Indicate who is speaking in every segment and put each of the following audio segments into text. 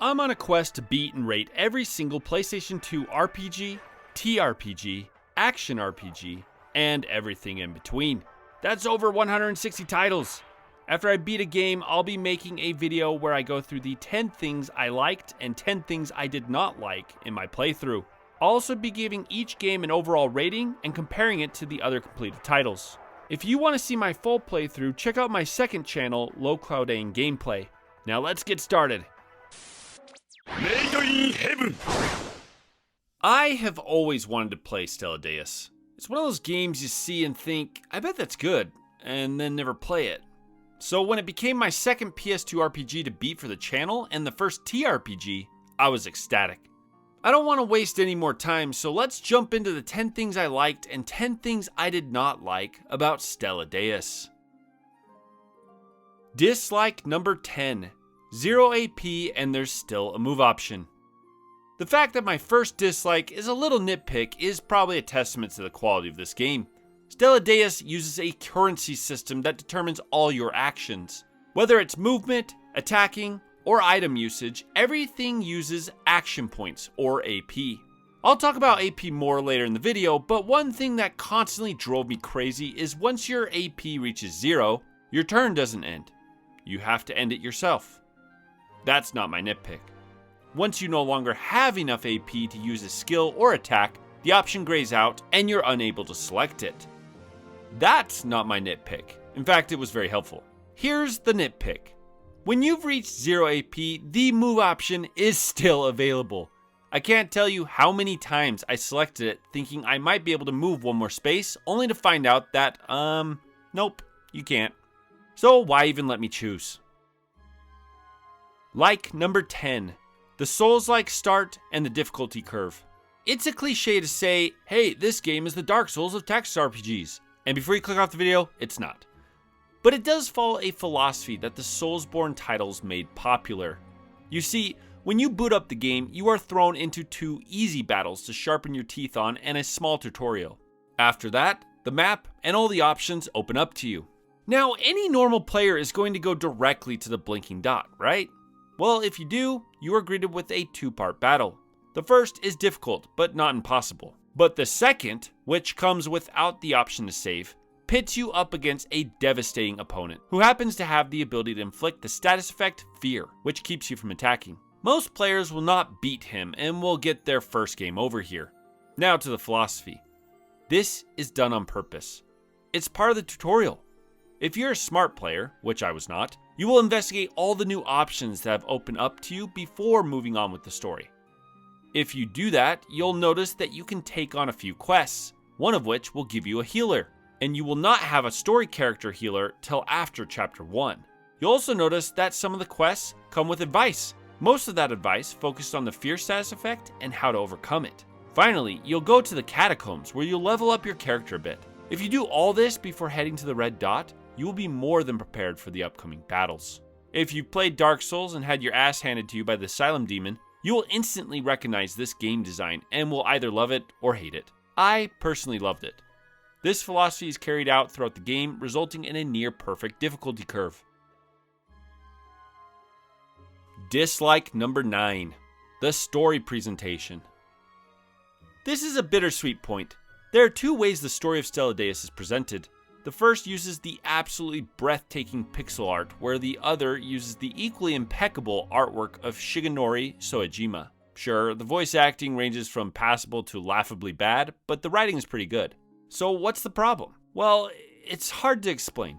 Speaker 1: I'm on a quest to beat and rate every single PlayStation 2 RPG, TRPG, action RPG, and everything in between. That's over 160 titles. After I beat a game, I'll be making a video where I go through the 10 things I liked and 10 things I did not like in my playthrough. I'll also be giving each game an overall rating and comparing it to the other completed titles. If you want to see my full playthrough, check out my second channel, Low Cloud Aim Gameplay. Now let's get started.
Speaker 2: Made in heaven.
Speaker 1: I have always wanted to play Stella Deus. It's one of those games you see and think, I bet that's good, and then never play it. So when it became my second PS2 RPG to beat for the channel and the first TRPG, I was ecstatic. I don't want to waste any more time, so let's jump into the 10 things I liked and 10 things I did not like about Stella Deus. Dislike number 10. 0 AP and there's still a move option. The fact that my first dislike is a little nitpick is probably a testament to the quality of this game. Stella Deus uses a currency system that determines all your actions. Whether it's movement, attacking, or item usage, everything uses action points, or AP. I'll talk about AP more later in the video, but one thing that constantly drove me crazy is once your AP reaches 0, your turn doesn't end. You have to end it yourself. That's not my nitpick. Once you no longer have enough AP to use a skill or attack, the option grays out and you're unable to select it. That's not my nitpick. In fact, it was very helpful. Here's the nitpick. When you've reached 0 AP, the move option is still available. I can't tell you how many times I selected it thinking I might be able to move one more space, only to find out that, nope, you can't. So why even let me choose? Like number 10, the Souls-like start and the difficulty curve. It's a cliche to say, hey, this game is the Dark Souls of text RPGs. And before you click off the video, it's not. But it does follow a philosophy that the Soulsborne titles made popular. You see, when you boot up the game, you are thrown into 2 easy battles to sharpen your teeth on and a small tutorial. After that, the map and all the options open up to you. Now, any normal player is going to go directly to the blinking dot, right? Well, if you do, you are greeted with a 2-part battle. The first is difficult, but not impossible. But the second, which comes without the option to save, pits you up against a devastating opponent, who happens to have the ability to inflict the status effect Fear, which keeps you from attacking. Most players will not beat him and will get their first game over here. Now to the philosophy. This is done on purpose. It's part of the tutorial. If you're a smart player, which I was not, you will investigate all the new options that have opened up to you before moving on with the story. If you do that, you'll notice that you can take on a few quests, one of which will give you a healer, and you will not have a story character healer till after chapter 1. You'll also notice that some of the quests come with advice. Most of that advice focused on the fear status effect and how to overcome it. Finally, you'll go to the catacombs where you'll level up your character a bit. If you do all this before heading to the red dot, you will be more than prepared for the upcoming battles. If you've played Dark Souls and had your ass handed to you by the Asylum Demon, you will instantly recognize this game design and will either love it or hate it. I personally loved it. This philosophy is carried out throughout the game, resulting in a near perfect difficulty curve. Dislike number 9, the story presentation. This is a bittersweet point. There are 2 ways the story of Stella Deus is presented. The first uses the absolutely breathtaking pixel art, where the other uses the equally impeccable artwork of Shigenori Soejima. Sure, the voice acting ranges from passable to laughably bad, but the writing is pretty good. So what's the problem? Well, it's hard to explain.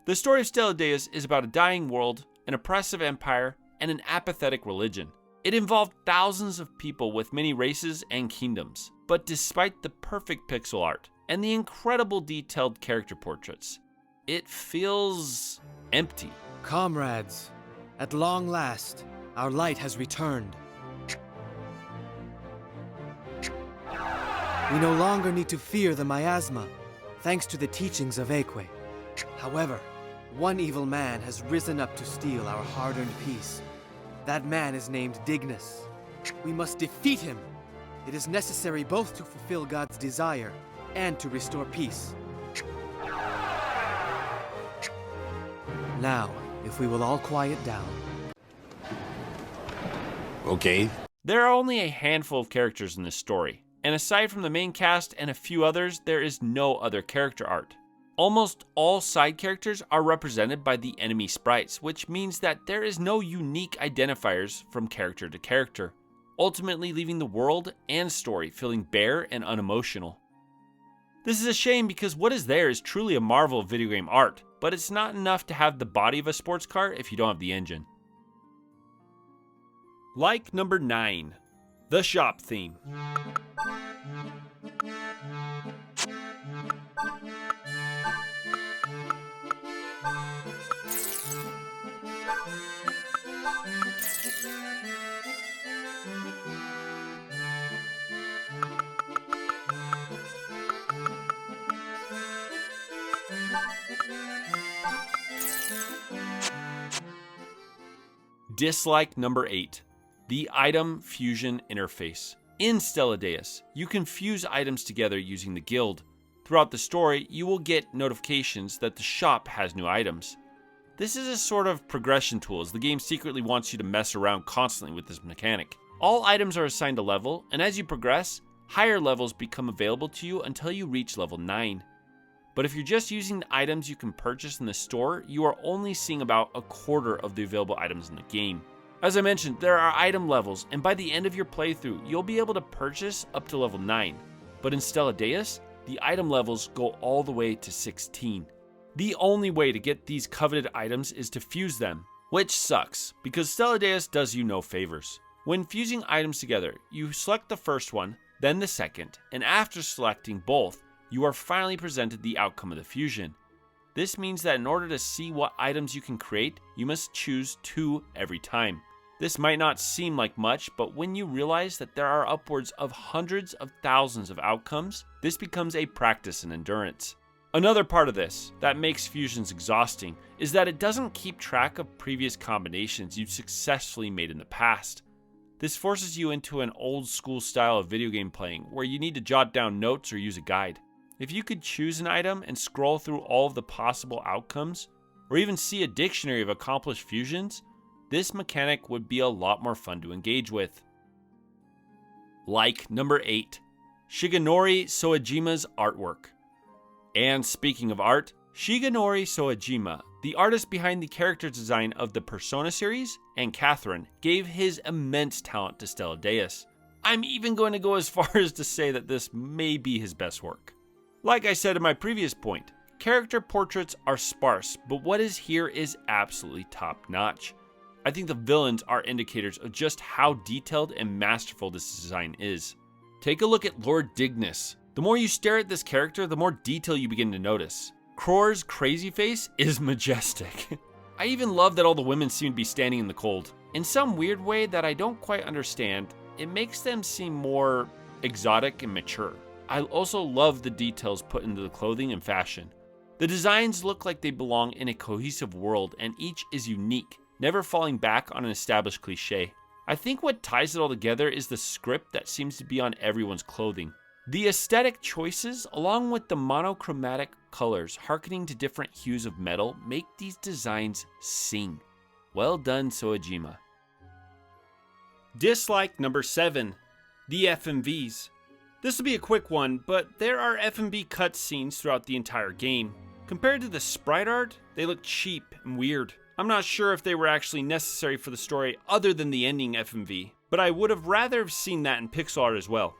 Speaker 1: The story of Stella Deus is about a dying world, an oppressive empire, and an apathetic religion. It involved thousands of people with many races and kingdoms. But despite the perfect pixel art and the incredible detailed character portraits, it feels empty.
Speaker 3: Comrades, at long last, our light has returned. We no longer need to fear the miasma, thanks to the teachings of Ekwe. However, one evil man has risen up to steal our hard-earned peace. That man is named Dignus. We must defeat him. It is necessary both to fulfill God's desire and to restore peace. Now, if we will all quiet down.
Speaker 2: Okay.
Speaker 1: There are only a handful of characters in this story, and aside from the main cast and a few others, there is no other character art. Almost all side characters are represented by the enemy sprites, which means that there is no unique identifiers from character to character, ultimately leaving the world and story feeling bare and unemotional. This is a shame because what is there is truly a marvel of video game art, but it's not enough to have the body of a sports car if you don't have the engine. Like number 9, the shop theme. Dislike number 8, the item fusion interface. In Stella Deus, you can fuse items together using the guild. Throughout the story, you will get notifications that the shop has new items. This is a sort of progression tool, as the game secretly wants you to mess around constantly with this mechanic. All items are assigned a level, and as you progress, higher levels become available to you until you reach level 9. But if you're just using the items you can purchase in the store, you are only seeing about a quarter of the available items in the game. As I mentioned, there are item levels, and by the end of your playthrough, you'll be able to purchase up to level 9. But in Stella Deus, the item levels go all the way to 16. The only way to get these coveted items is to fuse them, which sucks, because Stella Deus does you no favors. When fusing items together, you select the first one, then the second, and after selecting both, you are finally presented the outcome of the fusion. This means that in order to see what items you can create, you must choose 2 every time. This might not seem like much, but when you realize that there are upwards of hundreds of thousands of outcomes, this becomes a practice in endurance. Another part of this that makes fusions exhausting is that it doesn't keep track of previous combinations you've successfully made in the past. This forces you into an old school style of video game playing where you need to jot down notes or use a guide. If you could choose an item and scroll through all of the possible outcomes, or even see a dictionary of accomplished fusions, this mechanic would be a lot more fun to engage with. Like number 8, Shigenori Soejima's artwork. And speaking of art, Shigenori Soejima, the artist behind the character design of the Persona series and Catherine, gave his immense talent to Stella Deus. I'm even going to go as far as to say that this may be his best work. Like I said in my previous point, character portraits are sparse, but what is here is absolutely top-notch. I think the villains are indicators of just how detailed and masterful this design is. Take a look at Lord Dignus. The more you stare at this character, the more detail you begin to notice. Cror's crazy face is majestic. I even love that all the women seem to be standing in the cold. In some weird way that I don't quite understand, it makes them seem more exotic and mature. I also love the details put into the clothing and fashion. The designs look like they belong in a cohesive world, and each is unique, never falling back on an established cliche. I think what ties it all together is the script that seems to be on everyone's clothing. The aesthetic choices, along with the monochromatic colors harkening to different hues of metal, make these designs sing. Well done, Soejima. Dislike number 7, the FMVs. This will be a quick one, but there are FMV cutscenes throughout the entire game. Compared to the sprite art, they look cheap and weird. I'm not sure if they were actually necessary for the story other than the ending FMV, but I would have rather have seen that in pixel art as well.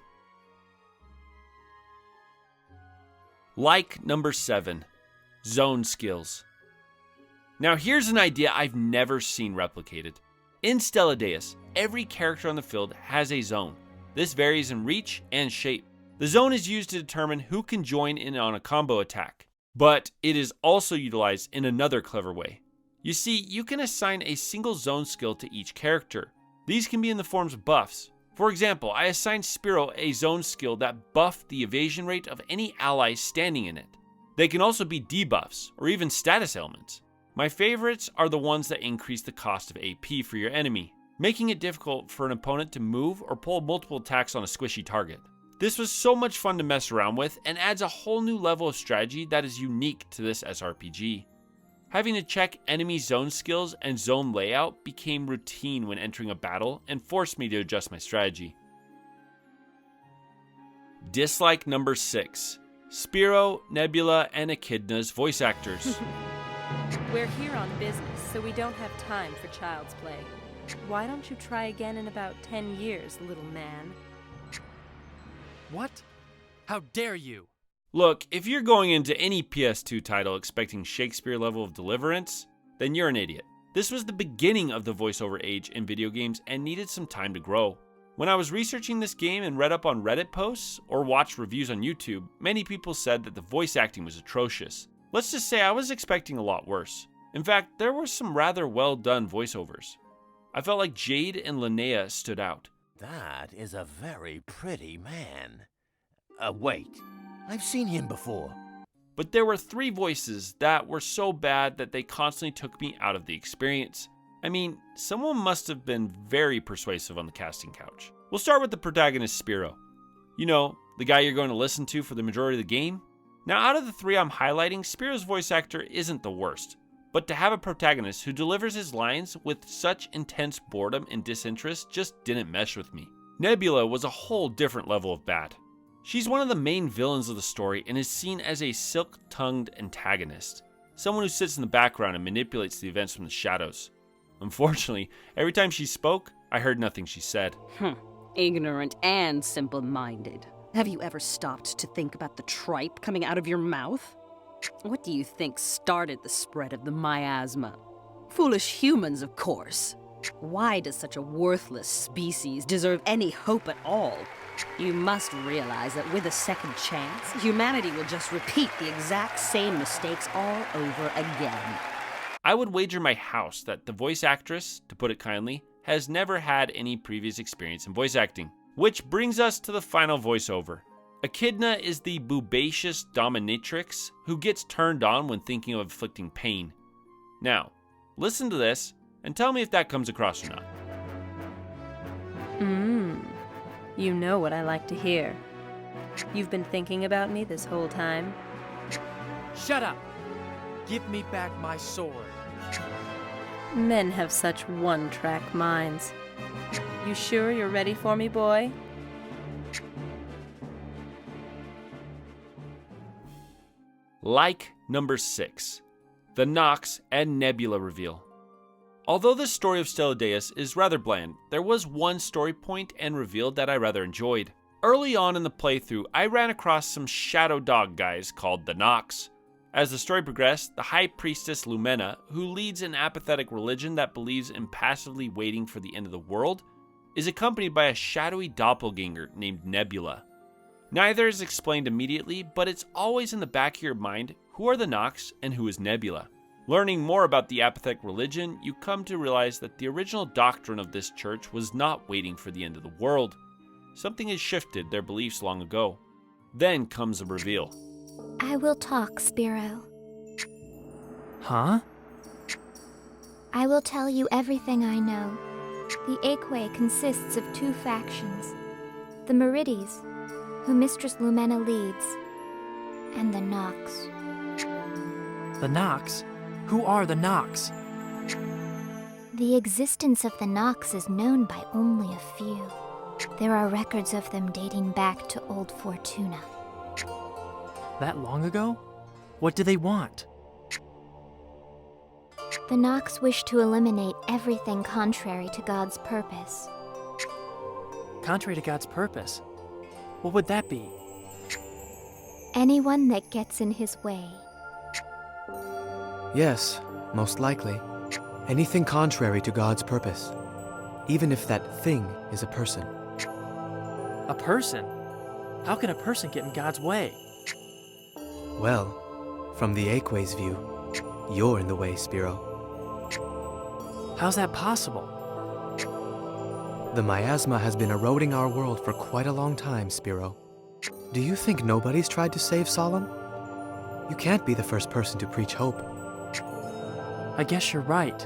Speaker 1: Like number 7, zone skills. Now here's an idea I've never seen replicated. In Stella Deus, every character on the field has a zone. This varies in reach and shape. The zone is used to determine who can join in on a combo attack, but it is also utilized in another clever way. You see, you can assign a single zone skill to each character. These can be in the forms of buffs. For example, I assigned Spiro a zone skill that buffed the evasion rate of any ally standing in it. They can also be debuffs, or even status elements. My favorites are the ones that increase the cost of AP for your enemy, making it difficult for an opponent to move or pull multiple attacks on a squishy target. This was so much fun to mess around with and adds a whole new level of strategy that is unique to this SRPG. Having to check enemy zone skills and zone layout became routine when entering a battle and forced me to adjust my strategy. Dislike number 6. Spiro, Nebula, and Echidna's voice actors.
Speaker 4: We're here on business, so we don't have time for child's play. Why don't you try again in about 10 years, little man?
Speaker 3: What? How dare you?
Speaker 1: Look, if you're going into any PS2 title expecting Shakespeare level of deliverance, then you're an idiot. This was the beginning of the voiceover age in video games and needed some time to grow. When I was researching this game and read up on Reddit posts or watched reviews on YouTube, many people said that the voice acting was atrocious. Let's just say I was expecting a lot worse. In fact, there were some rather well done voiceovers. I felt like Jade and Linnea stood out.
Speaker 5: That is a very pretty man. Wait, I've seen him before.
Speaker 1: But there were 3 voices that were so bad that they constantly took me out of the experience. I mean, someone must have been very persuasive on the casting couch. We'll start with the protagonist Spiro. You know, the guy you're going to listen to for the majority of the game. Now, out of the 3 I'm highlighting, Spiro's voice actor isn't the worst. But to have a protagonist who delivers his lines with such intense boredom and disinterest just didn't mesh with me. Nebula was a whole different level of bad. She's one of the main villains of the story and is seen as a silk-tongued antagonist, someone who sits in the background and manipulates the events from the shadows. Unfortunately, every time she spoke, I heard nothing she said.
Speaker 6: Ignorant and simple-minded. Have you ever stopped to think about the tripe coming out of your mouth? What do you think started the spread of the miasma? Foolish humans, of course. Why does such a worthless species deserve any hope at all? You must realize that with a second chance, humanity will just repeat the exact same mistakes all over again.
Speaker 1: I would wager my house that the voice actress, to put it kindly, has never had any previous experience in voice acting. Which brings us to the final voiceover. Echidna is the boobacious dominatrix who gets turned on when thinking of inflicting pain. Now, listen to this and tell me if that comes across or not.
Speaker 4: You know what I like to hear. You've been thinking about me this whole time?
Speaker 3: Shut up! Give me back my sword.
Speaker 4: Men have such one-track minds. You sure you're ready for me, boy?
Speaker 1: Like number 6, the Knox and Nebula reveal. Although the story of Stella Deus is rather bland, there was one story point and reveal that I rather enjoyed. Early on in the playthrough, I ran across some shadow dog guys called the Knox. As the story progressed, the High Priestess Lumena, who leads an apathetic religion that believes in passively waiting for the end of the world, is accompanied by a shadowy doppelganger named Nebula. Neither is explained immediately, but it's always in the back of your mind who are the Knox and who is Nebula. Learning more about the apathetic religion, you come to realize that the original doctrine of this church was not waiting for the end of the world. Something has shifted their beliefs long ago. Then comes a reveal.
Speaker 7: I will talk, Spiro.
Speaker 3: Huh?
Speaker 7: I will tell you everything I know. The Aquae consists of 2 factions. The Merides, who Mistress Lumena leads, and the Knox.
Speaker 8: The Knox? Who are the Knox?
Speaker 7: The existence of the Knox is known by only a few. There are records of them dating back to Old Fortuna.
Speaker 8: That long ago? What do they want?
Speaker 7: The Knox wish to eliminate everything contrary to God's purpose.
Speaker 8: Contrary to God's purpose? What would that be?
Speaker 7: Anyone that gets in his way.
Speaker 3: Yes, most likely. Anything contrary to God's purpose. Even if that thing is a person.
Speaker 8: A person? How can a person get in God's way?
Speaker 3: Well, from the Aquae's view, you're in the way, Spiro.
Speaker 8: How's that possible?
Speaker 3: The miasma has been eroding our world for quite a long time, Spiro. Do you think nobody's tried to save Solemn? You can't be the first person to preach hope.
Speaker 8: I guess you're right.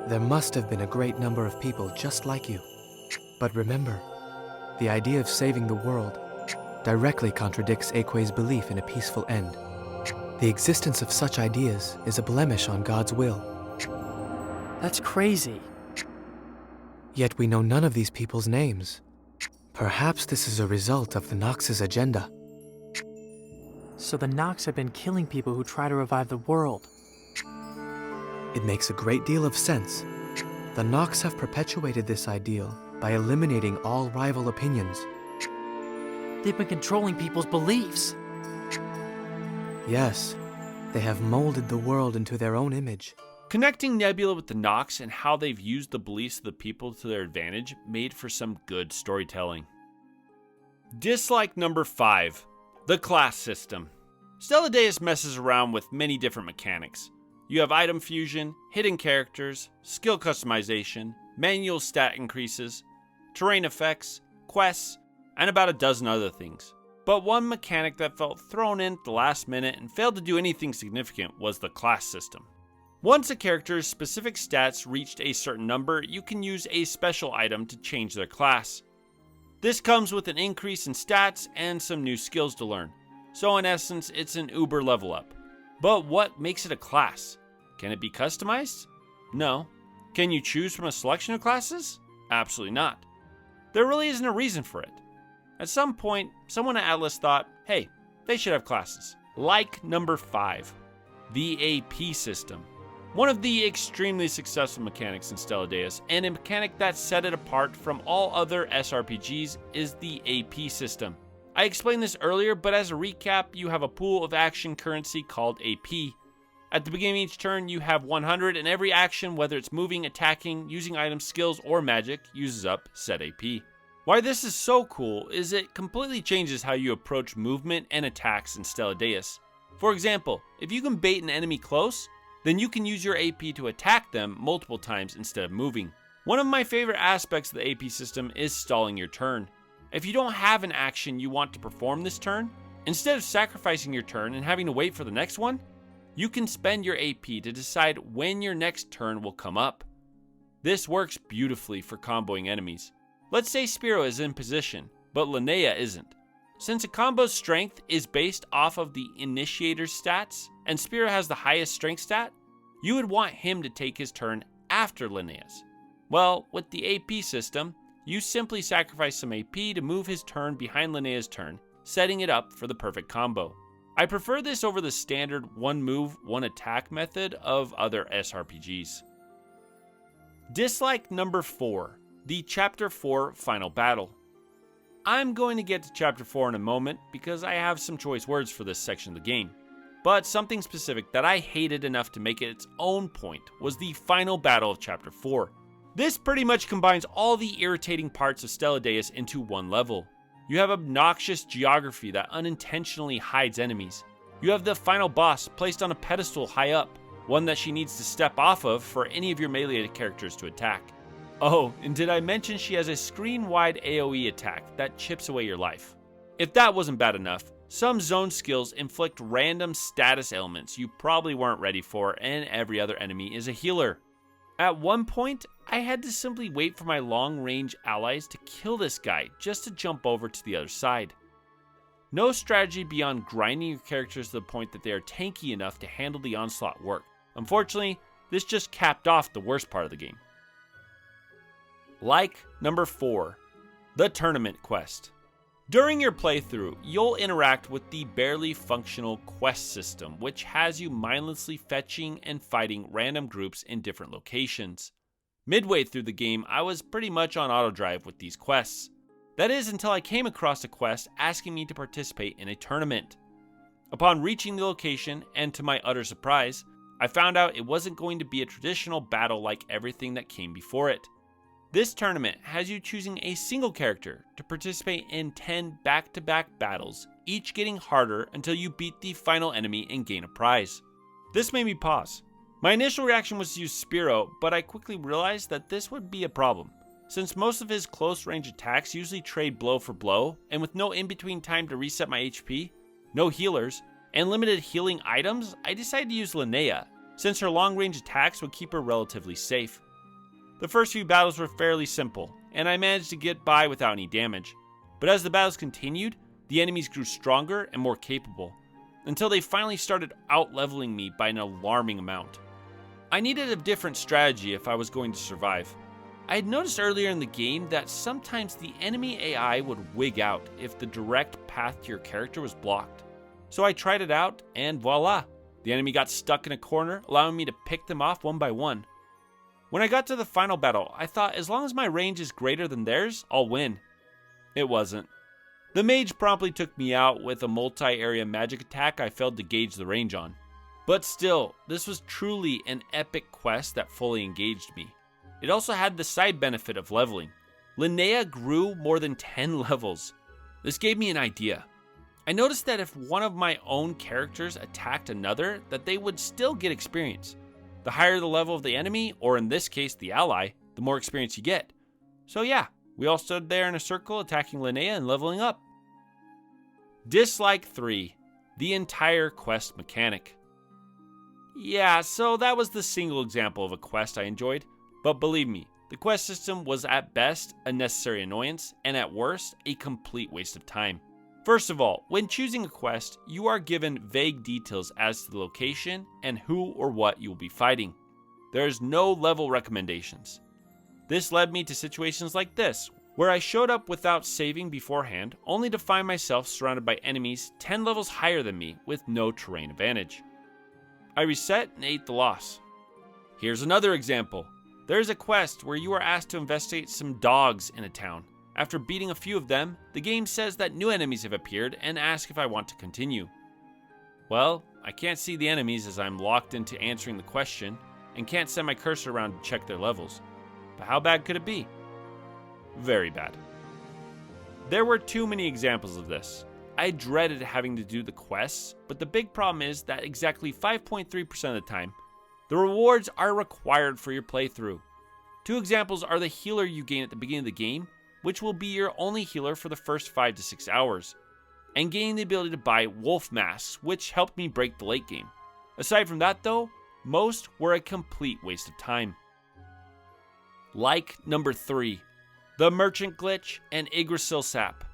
Speaker 3: There must have been a great number of people just like you. But remember, the idea of saving the world directly contradicts Aquae's belief in a peaceful end. The existence of such ideas is a blemish on God's will.
Speaker 8: That's crazy.
Speaker 3: Yet we know none of these people's names. Perhaps this is a result of the Knox's agenda.
Speaker 8: So the Knox have been killing people who try to revive the world.
Speaker 3: It makes a great deal of sense. The Knox have perpetuated this ideal by eliminating all rival opinions.
Speaker 8: They've been controlling people's beliefs.
Speaker 3: Yes, they have molded the world into their own image.
Speaker 1: Connecting Nebula with the Knox and how they've used the beliefs of the people to their advantage made for some good storytelling. Dislike number 5. The class system. Stella Deus messes around with many different mechanics. You have item fusion, hidden characters, skill customization, manual stat increases, terrain effects, quests, and about a dozen other things. But one mechanic that felt thrown in at the last minute and failed to do anything significant was the class system. Once a character's specific stats reached a certain number, you can use a special item to change their class. This comes with an increase in stats and some new skills to learn. So in essence, it's an uber level up. But what makes it a class? Can it be customized? No. Can you choose from a selection of classes? Absolutely not. There really isn't a reason for it. At some point, someone at Atlas thought, hey, they should have classes. Like number 5, the AP system. One of the extremely successful mechanics in Stella Deus, and a mechanic that set it apart from all other SRPGs, is the AP system. I explained this earlier, but as a recap, you have a pool of action currency called AP. At the beginning of each turn, you have 100, and every action, whether it's moving, attacking, using items, skills, or magic, uses up said AP. Why this is so cool is it completely changes how you approach movement and attacks in Stella Deus. For example, if you can bait an enemy close, then you can use your AP to attack them multiple times instead of moving. One of my favorite aspects of the AP system is stalling your turn. If you don't have an action you want to perform this turn, instead of sacrificing your turn and having to wait for the next one, you can spend your AP to decide when your next turn will come up. This works beautifully for comboing enemies. Let's say Spiro is in position, but Linnea isn't. Since a combo's strength is based off of the initiator's stats, and Spiro has the highest strength stat, you would want him to take his turn after Linnea's. Well, with the AP system, you simply sacrifice some AP to move his turn behind Linnea's turn, setting it up for the perfect combo. I prefer this over the standard one move, one attack method of other SRPGs. Dislike number 4, the Chapter 4 final battle. I'm going to get to Chapter 4 in a moment because I have some choice words for this section of the game. But something specific that I hated enough to make it its own point was the final battle of Chapter 4. This pretty much combines all the irritating parts of Stella Deus into one level. You have obnoxious geography that unintentionally hides enemies. You have the final boss placed on a pedestal high up, one that she needs to step off of for any of your melee characters to attack. Oh, and did I mention she has a screen-wide AoE attack that chips away your life? If that wasn't bad enough, some zone skills inflict random status ailments you probably weren't ready for, and every other enemy is a healer. At one point, I had to simply wait for my long-range allies to kill this guy just to jump over to the other side. No strategy beyond grinding your characters to the point that they are tanky enough to handle the onslaught worked. Unfortunately, this just capped off the worst part of the game. Like number 4, the tournament quest. During your playthrough, you'll interact with the barely functional quest system, which has you mindlessly fetching and fighting random groups in different locations. Midway through the game, I was pretty much on autodrive with these quests. That is until I came across a quest asking me to participate in a tournament. Upon reaching the location, and to my utter surprise, I found out it wasn't going to be a traditional battle like everything that came before it. This tournament has you choosing a single character to participate in 10 back-to-back battles, each getting harder until you beat the final enemy and gain a prize. This made me pause. My initial reaction was to use Spiro, but I quickly realized that this would be a problem. Since most of his close-range attacks usually trade blow for blow, and with no in-between time to reset my HP, no healers, and limited healing items, I decided to use Linnea, since her long-range attacks would keep her relatively safe. The first few battles were fairly simple, and I managed to get by without any damage. But as the battles continued, the enemies grew stronger and more capable. until they finally started out-leveling me by an alarming amount. I needed a different strategy if I was going to survive. I had noticed earlier in the game that sometimes the enemy AI would wig out if the direct path to your character was blocked. So I tried it out, and voila! The enemy got stuck in a corner, allowing me to pick them off one by one. When I got to the final battle, I thought as long as my range is greater than theirs, I'll win. It wasn't. The mage promptly took me out with a multi-area magic attack I failed to gauge the range on. But still, this was truly an epic quest that fully engaged me. It also had the side benefit of leveling. Linnea grew more than 10 levels. This gave me an idea. I noticed that if one of my own characters attacked another, that they would still get experience. The higher the level of the enemy, or in this case the ally, the more experience you get. So yeah, we all stood there in a circle attacking Linnea and leveling up. Dislike 3. The entire quest mechanic. Yeah, so that was the single example of a quest I enjoyed. But believe me, the quest system was at best a necessary annoyance, and at worst, a complete waste of time. First of all, when choosing a quest, you are given vague details as to the location and who or what you will be fighting. There is no level recommendations. This led me to situations like this, where I showed up without saving beforehand, only to find myself surrounded by enemies 10 levels higher than me with no terrain advantage. I reset and ate the loss. Here's another example. There is a quest where you are asked to investigate some dogs in a town. After beating a few of them, the game says that new enemies have appeared and asks if I want to continue. Well, I can't see the enemies as I'm locked into answering the question and can't send my cursor around to check their levels. But how bad could it be? Very bad. There were too many examples of this. I dreaded having to do the quests, but the big problem is that exactly 5.3% of the time, the rewards are required for your playthrough. Two examples are the healer you gain at the beginning of the game, which will be your only healer for the first 5 to 6 hours, and gaining the ability to buy wolf masks, which helped me break the late game. Aside from that though, most were a complete waste of time. Like number 3, the merchant glitch and Yggdrasil sap.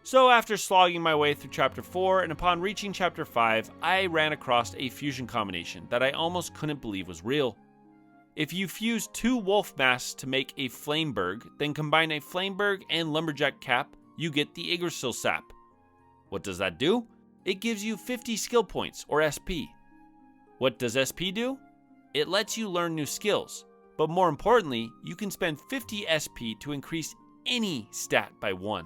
Speaker 1: So after slogging my way through chapter 4 and upon reaching chapter 5, I ran across a fusion combination that I almost couldn't believe was real. If you fuse 2 wolf masks to make a Flameberg, then combine a Flameberg and Lumberjack cap, you get the Yggdrasil sap. What does that do? It gives you 50 skill points, or SP. What does SP do? It lets you learn new skills, but more importantly, you can spend 50 SP to increase any stat by 1.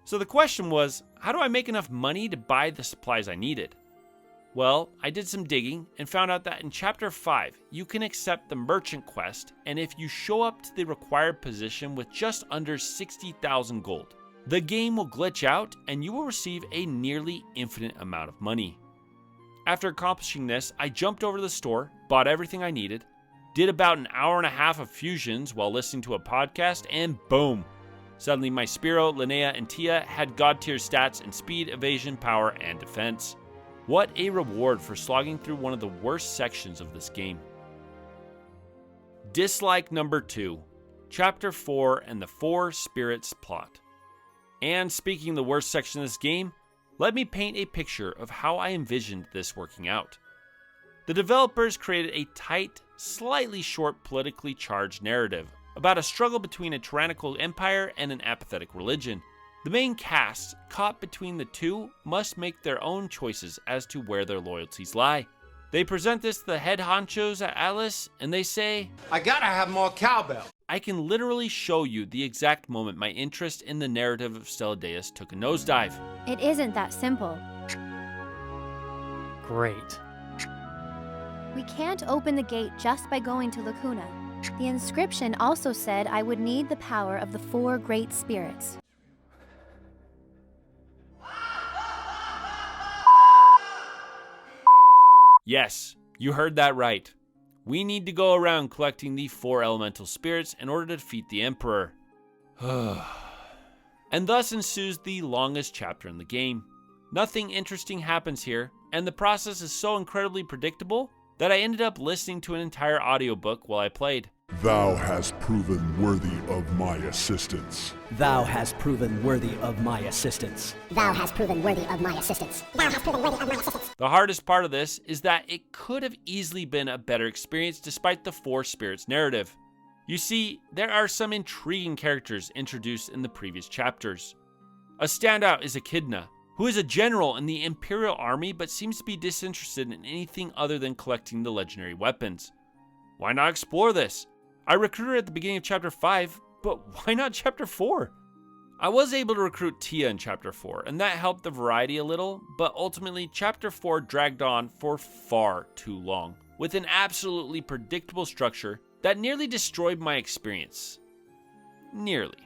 Speaker 1: So the question was, how do I make enough money to buy the supplies I needed? Well, I did some digging and found out that in Chapter 5, you can accept the Merchant quest, and if you show up to the required position with just under 60,000 gold, the game will glitch out and you will receive a nearly infinite amount of money. After accomplishing this, I jumped over to the store, bought everything I needed, did about an hour and a half of fusions while listening to a podcast, and boom! Suddenly my Spiro, Linnea, and Tia had god tier stats in speed, evasion, power, and defense. What a reward for slogging through one of the worst sections of this game. Dislike number 2, Chapter 4 and the 4 Spirits plot. And speaking of the worst section of this game, let me paint a picture of how I envisioned this working out. The developers created a tight, slightly short politically charged narrative about a struggle between a tyrannical empire and an apathetic religion. The main cast, caught between the two, must make their own choices as to where their loyalties lie. They present this to the head honchos at Atlas, and they say,
Speaker 9: I gotta have more cowbell.
Speaker 1: I can literally show you the exact moment my interest in the narrative of Stella Deus took a nosedive.
Speaker 10: It isn't that simple.
Speaker 8: Great.
Speaker 10: We can't open the gate just by going to Lacuna. The inscription also said I would need the power of the 4 great spirits.
Speaker 1: Yes, you heard that right. We need to go around collecting the 4 elemental spirits in order to defeat the Emperor. And thus ensues the longest chapter in the game. Nothing interesting happens here, and the process is so incredibly predictable that I ended up listening to an entire audiobook while I played.
Speaker 11: Thou hast proven worthy of my assistance.
Speaker 12: Thou hast proven worthy of my assistance.
Speaker 13: Thou hast proven worthy of my assistance. Thou hast proven worthy of my assistance.
Speaker 1: The hardest part of this is that it could have easily been a better experience despite the Four Spirits narrative. You see, there are some intriguing characters introduced in the previous chapters. A standout is Echidna, who is a general in the Imperial Army but seems to be disinterested in anything other than collecting the legendary weapons. Why not explore this? I recruited her at the beginning of Chapter 5, but why not Chapter 4? I was able to recruit Tia in Chapter 4, and that helped the variety a little, but ultimately Chapter 4 dragged on for far too long, with an absolutely predictable structure that nearly destroyed my experience. Nearly.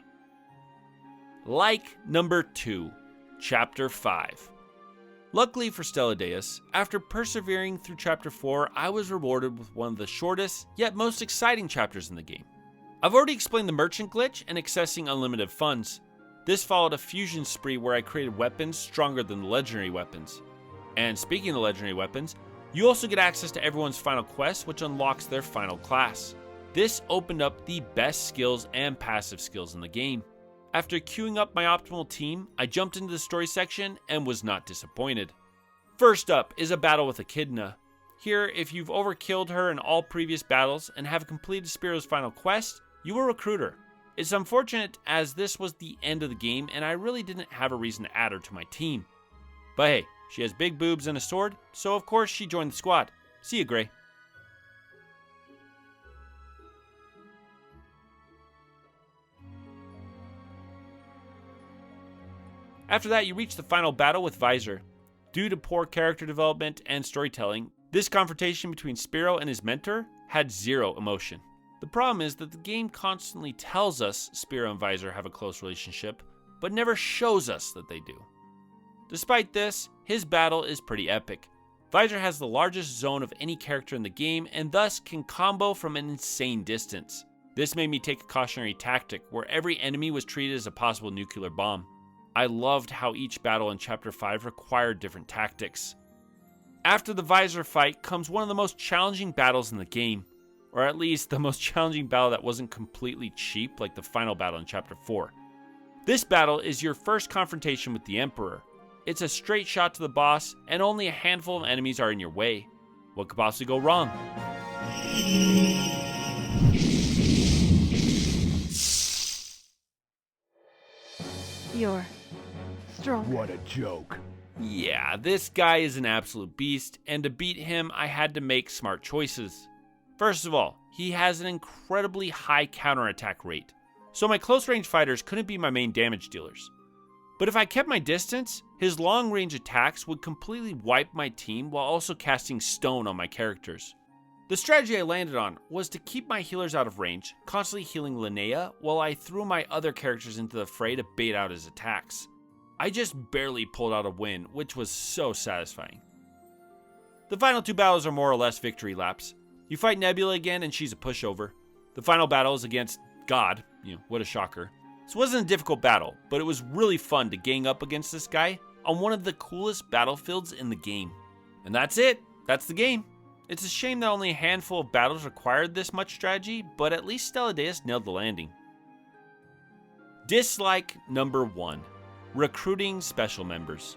Speaker 1: Like number 2, Chapter 5. Luckily for Stella Deus, after persevering through Chapter 4, I was rewarded with one of the shortest, yet most exciting chapters in the game. I've already explained the merchant glitch and accessing unlimited funds. This followed a fusion spree where I created weapons stronger than the legendary weapons. And speaking of the legendary weapons, you also get access to everyone's final quest, which unlocks their final class. This opened up the best skills and passive skills in the game. After queuing up my optimal team, I jumped into the story section and was not disappointed. First up is a battle with Echidna. Here, if you've overkilled her in all previous battles and have completed Spiro's final quest, you will recruit her. It's unfortunate as this was the end of the game and I really didn't have a reason to add her to my team. But hey, she has big boobs and a sword, so of course she joined the squad. See ya, Gray. After that, you reach the final battle with Visor. Due to poor character development and storytelling, this confrontation between Spiro and his mentor had zero emotion. The problem is that the game constantly tells us Spiro and Visor have a close relationship, but never shows us that they do. Despite this, his battle is pretty epic. Visor has the largest zone of any character in the game and thus can combo from an insane distance. This made me take a cautionary tactic where every enemy was treated as a possible nuclear bomb. I loved how each battle in Chapter 5 required different tactics. After the Visor fight comes one of the most challenging battles in the game, or at least the most challenging battle that wasn't completely cheap like the final battle in Chapter 4. This battle is your first confrontation with the Emperor. It's a straight shot to the boss, and only a handful of enemies are in your way. What could possibly go wrong?
Speaker 4: You're strong.
Speaker 12: What a joke.
Speaker 1: Yeah, this guy is an absolute beast, and to beat him, I had to make smart choices. First of all, he has an incredibly high counterattack rate, so my close-range fighters couldn't be my main damage dealers. But if I kept my distance, his long-range attacks would completely wipe my team while also casting stone on my characters. The strategy I landed on was to keep my healers out of range, constantly healing Linnea while I threw my other characters into the fray to bait out his attacks. I just barely pulled out a win, which was so satisfying. The final two battles are more or less victory laps. You fight Nebula again and she's a pushover. The final battle is against God, what a shocker. This wasn't a difficult battle, but it was really fun to gang up against this guy on one of the coolest battlefields in the game. And that's it, that's the game. It's a shame that only a handful of battles required this much strategy, but at least Stella Deus nailed the landing. Dislike number 1. Recruiting special members.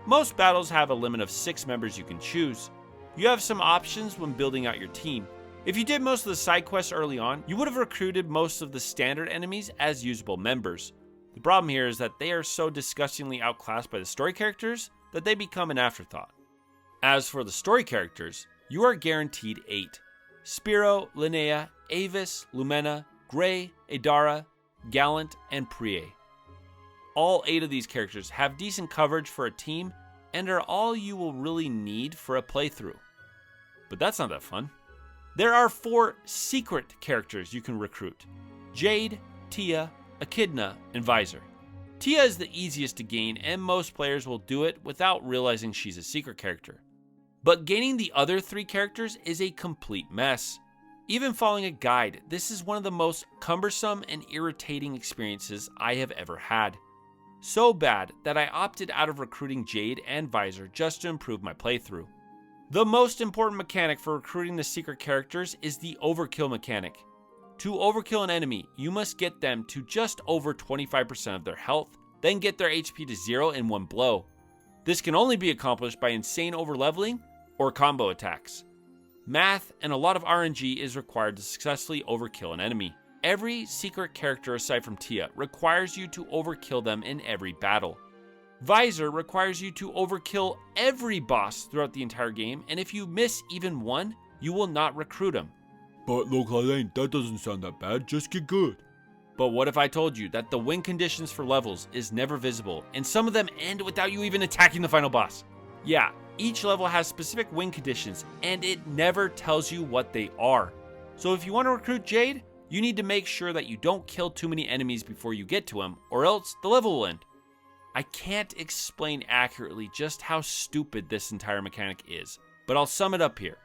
Speaker 1: Most battles have a limit of 6 members you can choose. You have some options when building out your team. If you did most of the side quests early on, you would have recruited most of the standard enemies as usable members. The problem here is that they are so disgustingly outclassed by the story characters that they become an afterthought. As for the story characters, you are guaranteed 8. Spiro, Linnea, Avis, Lumena, Gray, Adara, Gallant, and Prie. All 8 of these characters have decent coverage for a team and are all you will really need for a playthrough. But that's not that fun. There are 4 secret characters you can recruit: Jade, Tia, Echidna, and Visor. Tia is the easiest to gain and most players will do it without realizing she's a secret character. But gaining the other 3 characters is a complete mess. Even following a guide, this is one of the most cumbersome and irritating experiences I have ever had. So bad that I opted out of recruiting Jade and Visor just to improve my playthrough. The most important mechanic for recruiting the secret characters is the overkill mechanic. To overkill an enemy, you must get them to just over 25% of their health, then get their HP to 0 in one blow. This can only be accomplished by insane overleveling or combo attacks. Math and a lot of RNG is required to successfully overkill an enemy. Every secret character aside from Tia requires you to overkill them in every battle. Visor requires you to overkill every boss throughout the entire game, and if you miss even one, you will not recruit him.
Speaker 2: But look, Lane, that doesn't sound that bad, just get good.
Speaker 1: But what if I told you that the win conditions for levels is never visible, and some of them end without you even attacking the final boss? Yeah, each level has specific win conditions, and it never tells you what they are. So if you want to recruit Jade, you need to make sure that you don't kill too many enemies before you get to him, or else the level will end. I can't explain accurately just how stupid this entire mechanic is, but I'll sum it up here.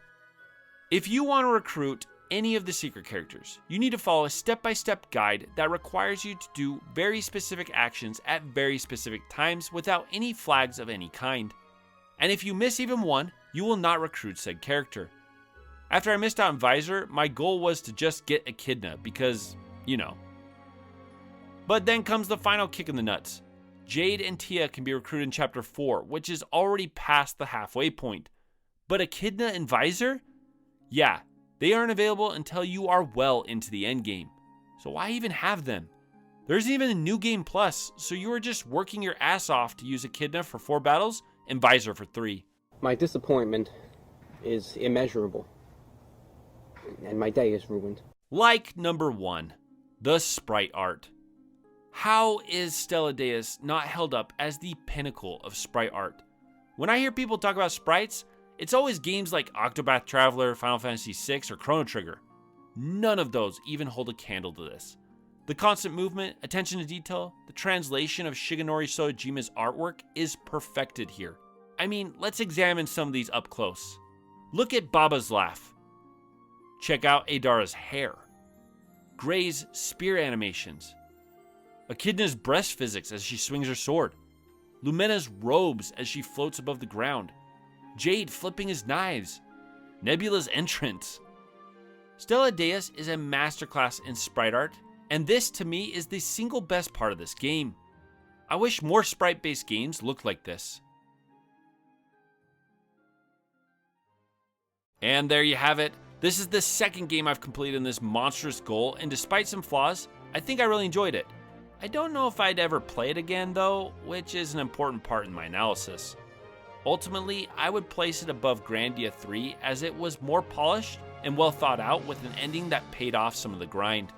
Speaker 1: If you want to recruit any of the secret characters, you need to follow a step-by-step guide that requires you to do very specific actions at very specific times without any flags of any kind. And if you miss even one, you will not recruit said character. After I missed out on Visor, my goal was to just get Echidna because, you know. But then comes the final kick in the nuts. Jade and Tia can be recruited in Chapter 4, which is already past the halfway point. But Echidna and Visor? Yeah, they aren't available until you are well into the endgame. So why even have them? There isn't even a New Game Plus, so you are just working your ass off to use Echidna for 4 battles and Visor for 3.
Speaker 14: My disappointment is immeasurable, and my day is ruined.
Speaker 1: Like number 1, the sprite art. How is Stella Deus not held up as the pinnacle of sprite art? When I hear people talk about sprites, it's always games like Octopath Traveler, Final Fantasy VI, or Chrono Trigger. None of those even hold a candle to this. The constant movement, attention to detail, the translation of Shigenori Sojima's artwork is perfected here. I mean, let's examine some of these up close. Look at Baba's laugh. Check out Adara's hair. Gray's spear animations. Echidna's breast physics as she swings her sword. Lumena's robes as she floats above the ground. Jade flipping his knives. Nebula's entrance. Stella Deus is a masterclass in sprite art, and this to me is the single best part of this game. I wish more sprite-based games looked like this. And there you have it. This is the second game I've completed in this monstrous goal, and despite some flaws, I think I really enjoyed it. I don't know if I'd ever play it again though, which is an important part in my analysis. Ultimately, I would place it above Grandia 3 as it was more polished and well thought out with an ending that paid off some of the grind.